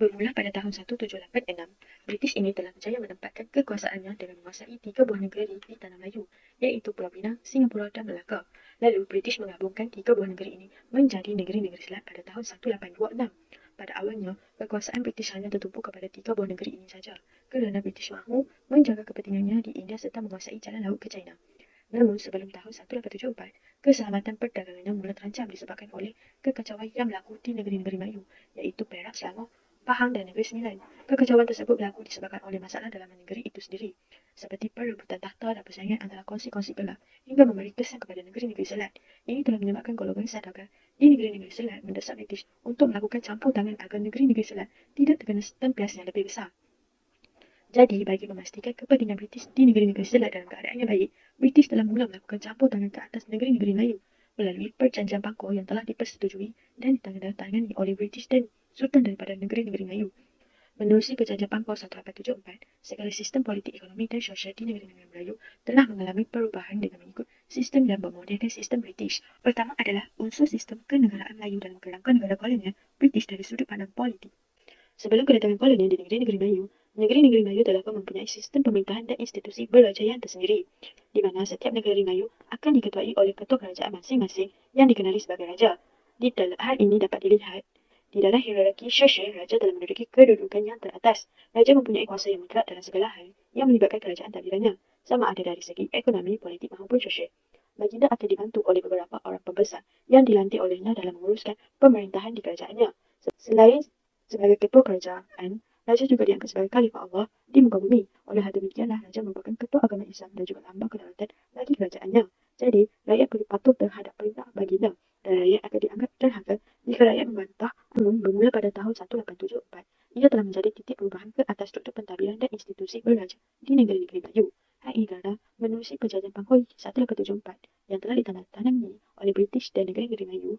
Bermula pada tahun 1786, British ini telah berjaya menempatkan kekuasaannya dengan menguasai 3 buah negeri di Tanah Melayu, iaitu Pulau Pinang, Singapura dan Melaka. Lalu, British menggabungkan 3 buah negeri ini menjadi negeri-negeri selat pada tahun 1826. Pada awalnya, kekuasaan British hanya tertumpu kepada 3 buah negeri ini saja, kerana British mahu menjaga kepentingannya di India serta menguasai jalan laut ke China. Namun, sebelum tahun 1874, keselamatan perdagangannya mula terancam disebabkan oleh kekacauan yang berlaku di negeri-negeri Melayu, iaitu Perak, Selangor, Pahang dan Negeri Sembilan. Kekacauan tersebut berlaku disebabkan oleh masalah dalam negeri itu sendiri, seperti perebutan takhta dan persaingan antara kongsi-kongsi gelar, hingga memberi kesan kepada negeri-negeri selat. Ini telah menyebabkan golongan saudagar di negeri-negeri selat mendesak British untuk melakukan campur tangan agar negeri-negeri selat tidak terkena tempias yang lebih besar. Jadi, bagi memastikan kepentingan British di negeri-negeri selat dalam keadaan yang baik, British telah mula melakukan campur tangan ke atas negeri-negeri Melayu melalui perjanjian Bangkok yang telah dipersetujui dan ditandatangani oleh British dan Sultan daripada negeri-negeri Melayu. Menerusi perjanjian Bangkok 1874, segala sistem politik, ekonomi dan sosial di negeri-negeri Melayu telah mengalami perubahan dengan mengikut sistem yang bermodelkan sistem British. Pertama adalah unsur sistem kenegaraan Melayu dalam kerangka negara kolonial British dari sudut pandang politik. Sebelum kedatangan kolonial di negeri-negeri Melayu telah pun mempunyai sistem pemerintahan dan institusi berkerajaan tersendiri, di mana setiap negeri Melayu akan diketuai oleh ketua kerajaan masing-masing yang dikenali sebagai raja. Hal ini dapat dilihat di dalam hierarki sosial. Raja telah menduduki kedudukan yang teratas. Raja mempunyai kuasa yang mutlak dalam segala hal yang melibatkan kerajaan takdiranya, sama ada dari segi ekonomi, politik maupun sosial. Baginda akan dibantu oleh beberapa orang pembesar yang dilantik olehnya dalam menguruskan pemerintahan di kerajaannya. Selain sebagai ketua kerajaan, Raja juga diangkat sebagai khalifah Allah di muka bumi. Oleh hal demikianlah, Raja merupakan ketua agama Islam dan juga lambang kedaulatan bagi kerajaannya. Jadi, rakyat perlu patuh terhadap perintah baginda dan rakyat akan dianggap terhaka jika rakyat membantah. Namun, bermula pada tahun 1874, ia telah menjadi titik perubahan ke atas struktur pentadbiran dan institusi berraja di negeri-negeri Melayu. Hal ini kerana menerusi perjanjian Bangkok 1874 yang telah ditandatangani oleh British dan negeri-negeri Melayu,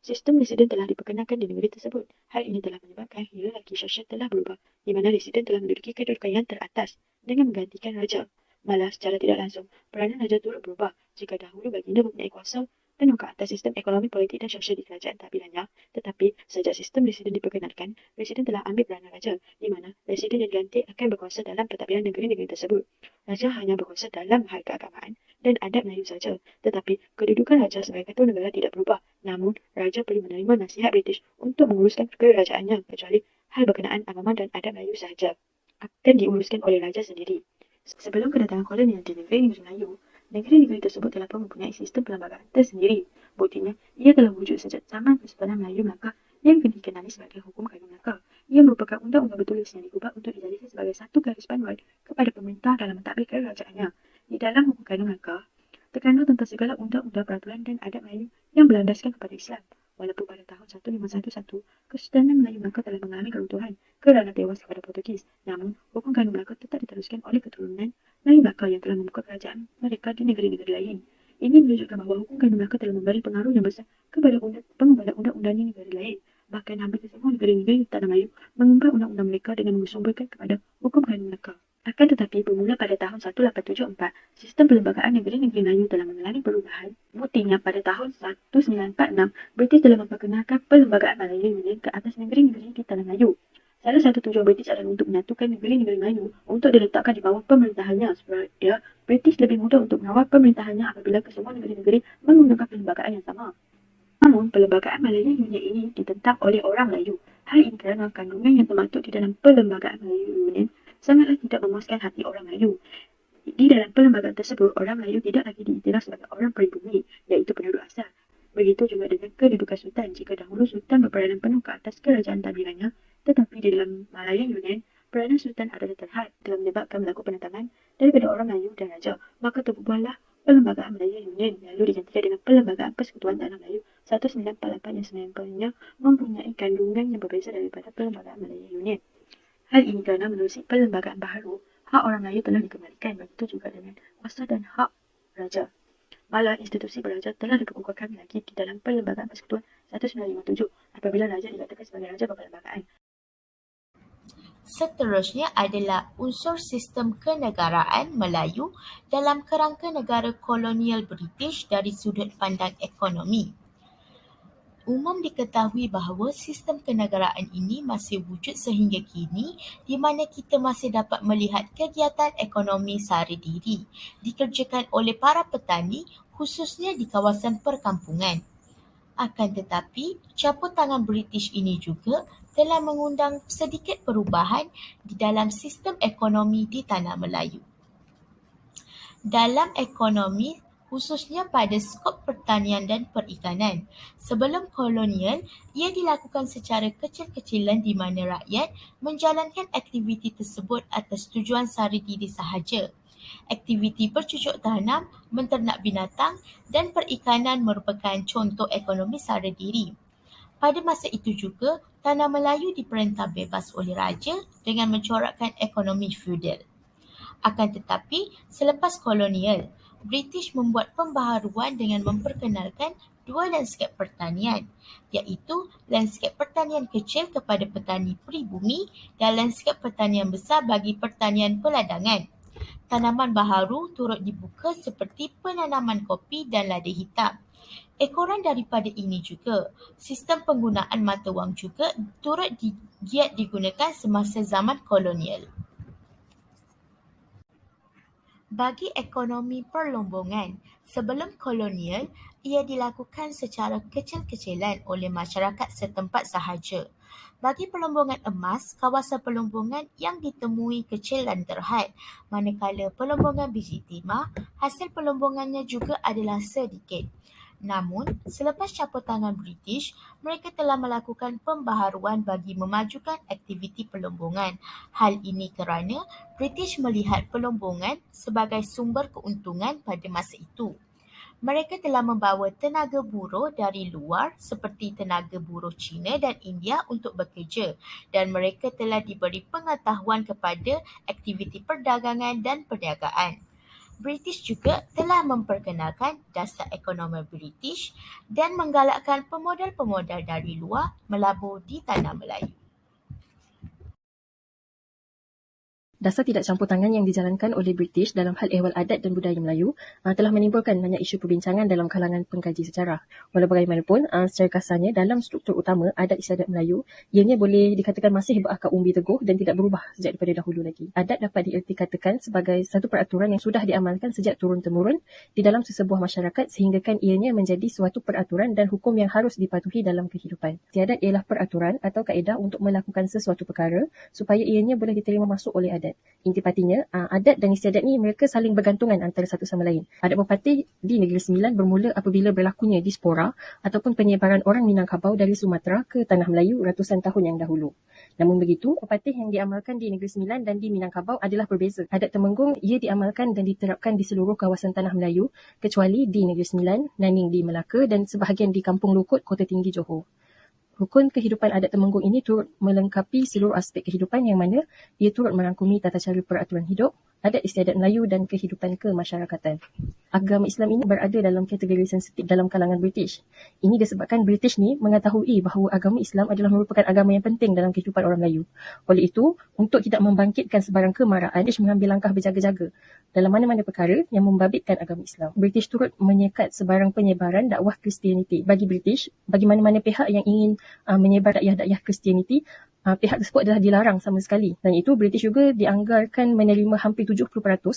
sistem residen telah diperkenalkan di negeri tersebut. Hal ini telah menyebabkan hierarki sosial telah berubah, di mana residen telah menduduki kedudukan yang teratas dengan menggantikan raja. Malah secara tidak langsung, peranan raja turut berubah. Jika dahulu baginda mempunyai kuasa penuh ke atas sistem ekonomi, politik dan sosial di kerajaan takbirannya, tetapi sejak sistem residen diperkenalkan, residen telah ambil peranan raja, di mana residen yang dilantik akan berkuasa dalam pentadbiran negeri-negeri tersebut. Raja hanya berkuasa dalam hal keagamaan dan adat Melayu saja, tetapi kedudukan raja sebagai ketua negara tidak berubah. Namun, raja perlu menerima nasihat British untuk menguruskan kerajaannya, kecuali hal berkenaan agama dan adat Melayu sahaja akan diuruskan oleh raja sendiri. Sebelum kedatangan kolonial di negeri-negeri Melayu, negeri-negeri tersebut telah pun mempunyai sistem perlembagaan tersendiri. Buktinya, ia telah wujud sejak zaman Kesultanan Melayu Melaka yang dikenali sebagai Hukum Kadun Melaka. Ia merupakan undang-undang bertulis yang diubah untuk dijadikan sebagai satu garis panduan kepada pemerintah dalam mentadbir kerajaannya. Di dalam Hukum Kadun Melaka, terkandung tentang segala undang-undang, peraturan dan adat Melayu yang berlandaskan kepada Islam. Walaupun pada tahun 1511, Kesultanan Melayu Melaka telah mengalami keruntuhan kerana tewas kepada Portugis, namun hukum Kadun Melaka tetap diteruskan oleh keturunan Melayu Melaka yang telah membuka kerajaan mereka di negeri-negeri lain. Ini menunjukkan bahawa hukum Kadun Melaka telah memberi pengaruh yang besar kepada pembuatan undang-undang di negeri lain. Bahkan hampir semua negeri-negeri Tanah Melayu mengubah undang-undang mereka dengan mengesumberkan kepada hukum Kadun Melaka. Akan tetapi, bermula pada tahun 1874, sistem perlembagaan negeri-negeri Melayu telah mengalami perubahan. Buktinya, pada tahun 1946, British telah memperkenalkan perlembagaan Malaya Union ke atas negeri-negeri di Tanah Melayu. Salah satu tujuan British adalah untuk menyatukan negeri-negeri Melayu untuk diletakkan di bawah pemerintahannya, supaya British lebih mudah untuk mengawal pemerintahannya apabila kesemua negeri-negeri menggunakan perlembagaan yang sama. Namun, perlembagaan Malaya Union ini ditentang oleh orang Melayu. Hal ini kerana kandungan yang termaktub di dalam perlembagaan Malaya Union sangatlah tidak memuaskan hati orang Melayu. Di dalam perlembagaan tersebut, orang Melayu tidak lagi diiktiraf sebagai orang pribumi, iaitu penduduk asal. Begitu juga dengan kedudukan Sultan. Jika dahulu Sultan berperanan penuh ke atas kerajaan takbirannya, tetapi di dalam Malaya Union, peranan Sultan adalah terhad, telah menyebabkan berlaku penentangan daripada orang Melayu dan Raja. Maka terbubuhlah perlembagaan Malaya Union, lalu digantikan dengan perlembagaan Persekutuan Tanah Melayu 1948 yang sebenarnya mempunyai kandungan yang berbeza daripada perlembagaan Malaya Union. Hal ini kerana menerusi perlembagaan baharu, hak orang Melayu telah dikembalikan, begitu juga dengan kuasa dan hak raja. Malah institusi beraja telah dikukuhkan lagi di dalam perlembagaan Persekutuan 1957 apabila raja dikatakan sebagai raja perlembagaan. Seterusnya adalah unsur sistem kenegaraan Melayu dalam kerangka negara kolonial British dari sudut pandang ekonomi. Umum diketahui bahawa sistem kenegaraan ini masih wujud sehingga kini, di mana kita masih dapat melihat kegiatan ekonomi sara diri dikerjakan oleh para petani, khususnya di kawasan perkampungan. Akan tetapi, campur tangan British ini juga telah mengundang sedikit perubahan di dalam sistem ekonomi di Tanah Melayu. Dalam ekonomi, khususnya pada skop pertanian dan perikanan, sebelum kolonial, ia dilakukan secara kecil-kecilan di mana rakyat menjalankan aktiviti tersebut atas tujuan sara diri sahaja. Aktiviti bercucuk tanam, menternak binatang dan perikanan merupakan contoh ekonomi sara diri. Pada masa itu juga, Tanah Melayu diperintah bebas oleh raja dengan mencorakkan ekonomi feudal. Akan tetapi, selepas kolonial, British membuat pembaharuan dengan memperkenalkan dua lanskap pertanian, iaitu lanskap pertanian kecil kepada petani pribumi dan lanskap pertanian besar bagi pertanian peladangan. Tanaman baharu turut dibuka seperti penanaman kopi dan lada hitam. Ekoran daripada ini juga, sistem penggunaan mata wang juga turut giat digunakan semasa zaman kolonial. Bagi ekonomi perlombongan, sebelum kolonial, ia dilakukan secara kecil-kecilan oleh masyarakat setempat sahaja. Bagi perlombongan emas, kawasan perlombongan yang ditemui kecil dan terhad, manakala perlombongan biji timah, hasil perlombongannya juga adalah sedikit. Namun, selepas campur tangan British, mereka telah melakukan pembaharuan bagi memajukan aktiviti perlombongan. Hal ini kerana British melihat perlombongan sebagai sumber keuntungan pada masa itu. Mereka telah membawa tenaga buruh dari luar seperti tenaga buruh Cina dan India untuk bekerja dan mereka telah diberi pengetahuan kepada aktiviti perdagangan dan perniagaan. British juga telah memperkenalkan dasar ekonomi British dan menggalakkan pemodal-pemodal dari luar melabur di Tanah Melayu. Dasar tidak campur tangan yang dijalankan oleh British dalam hal ehwal adat dan budaya Melayu telah menimbulkan banyak isu perbincangan dalam kalangan pengkaji sejarah. Walau bagaimanapun, secara kasarnya dalam struktur utama adat istiadat Melayu, ianya boleh dikatakan masih berakar umbi teguh dan tidak berubah sejak daripada dahulu lagi. Adat dapat dierti-katakan sebagai satu peraturan yang sudah diamalkan sejak turun-temurun di dalam sesebuah masyarakat sehinggakan ianya menjadi suatu peraturan dan hukum yang harus dipatuhi dalam kehidupan. Istiadat ialah peraturan atau kaedah untuk melakukan sesuatu perkara supaya ianya boleh diterima masuk oleh adat. Intipatinya, adat dan istiadat ni mereka saling bergantungan antara satu sama lain. Adat merpati di Negeri Sembilan bermula apabila berlakunya diaspora ataupun penyebaran orang Minangkabau dari Sumatera ke Tanah Melayu ratusan tahun yang dahulu. Namun begitu, merpati yang diamalkan di Negeri Sembilan dan di Minangkabau adalah berbeza. Adat Temenggung ia diamalkan dan diterapkan di seluruh kawasan Tanah Melayu kecuali di Negeri Sembilan, Naning di Melaka dan sebahagian di Kampung Lukut, Kota Tinggi, Johor. Rukun kehidupan adat Temenggung ini turut melengkapi seluruh aspek kehidupan yang mana ia turut merangkumi tata cara peraturan hidup, adat istiadat Melayu dan kehidupan kemasyarakatan. Agama Islam ini berada dalam kategori sensitif dalam kalangan British. Ini disebabkan British ni mengetahui bahawa agama Islam adalah merupakan agama yang penting dalam kehidupan orang Melayu. Oleh itu, untuk tidak membangkitkan sebarang kemarahan, British mengambil langkah berjaga-jaga dalam mana-mana perkara yang membabitkan agama Islam. British turut menyekat sebarang penyebaran dakwah Kristianiti. Bagi British, bagi mana-mana pihak yang ingin menyebar dakwah Kristianiti, pihak tersebut adalah dilarang sama sekali. Dan itu British juga dianggarkan menerima hampir 70%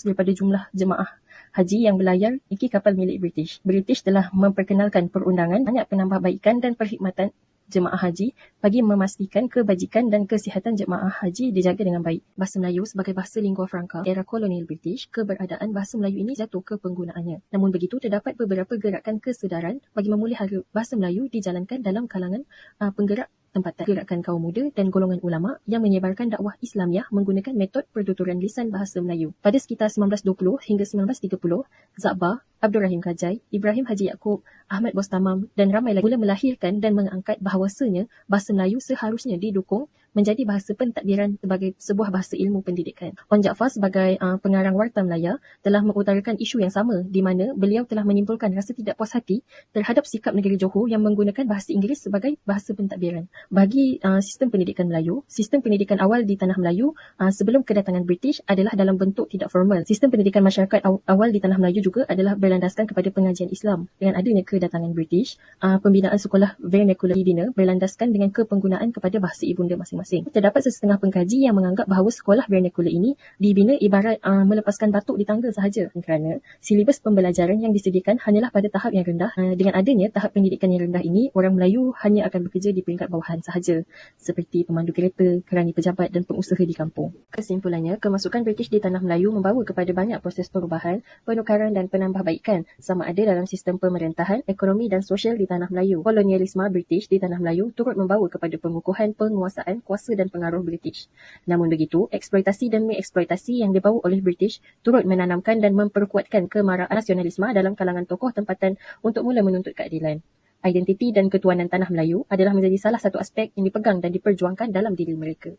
daripada jumlah jemaah haji yang berlayar iki kapal milik British. British telah memperkenalkan perundangan banyak penambahbaikan dan perkhidmatan jemaah haji bagi memastikan kebajikan dan kesihatan jemaah haji dijaga dengan baik. Bahasa Melayu sebagai bahasa lingua franca era kolonial British, keberadaan bahasa Melayu ini jatuh ke penggunaannya. Namun begitu, terdapat beberapa gerakan kesedaran bagi memulihara bahasa Melayu dijalankan dalam kalangan penggerak tempatan, gerakan kaum muda dan golongan ulama yang menyebarkan dakwah Islamiah menggunakan metod pertuturan lisan bahasa Melayu. Pada sekitar 1920 hingga 1930, Zakbar, Abdul Rahim Kajai, Ibrahim Haji Yaakob, Ahmad Bostamam dan ramai lagi mula melahirkan dan mengangkat bahawasanya bahasa Melayu seharusnya didukung menjadi bahasa pentadbiran sebagai sebuah bahasa ilmu pendidikan. Wan Jaafar sebagai pengarang Warta Melaya telah mengutarakan isu yang sama di mana beliau telah menimbulkan rasa tidak puas hati terhadap sikap negeri Johor yang menggunakan bahasa Inggeris sebagai bahasa pentadbiran. Bagi sistem pendidikan Melayu, sistem pendidikan awal di Tanah Melayu sebelum kedatangan British adalah dalam bentuk tidak formal. Sistem pendidikan masyarakat awal di Tanah Melayu juga adalah berlandaskan kepada pengajian Islam. Dengan adanya kedatangan British, pembinaan sekolah vernacular dibina berlandaskan dengan kepenggunaan kepada bahasa ibunda masing-masing. Terdapat sesetengah pengkaji yang menganggap bahawa sekolah vernacular ini dibina ibarat melepaskan batuk di tangga sahaja kerana silibus pembelajaran yang disediakan hanyalah pada tahap yang rendah. Dengan adanya tahap pendidikan yang rendah ini, orang Melayu hanya akan bekerja di peringkat bawahan sahaja seperti pemandu kereta, kerani pejabat dan pengusaha di kampung. Kesimpulannya, kemasukan British di Tanah Melayu membawa kepada banyak proses perubahan, penukaran dan penambahbaikan sama ada dalam sistem pemerintahan, ekonomi dan sosial di Tanah Melayu. Kolonialisme British di Tanah Melayu turut membawa kepada pengukuhan penguasaan, kuasa dan pengaruh British. Namun begitu, eksploitasi demi eksploitasi yang dibawa oleh British turut menanamkan dan memperkuatkan kemarahan nasionalisme dalam kalangan tokoh tempatan untuk mula menuntut keadilan. Identiti dan ketuanan Tanah Melayu adalah menjadi salah satu aspek yang dipegang dan diperjuangkan dalam diri mereka.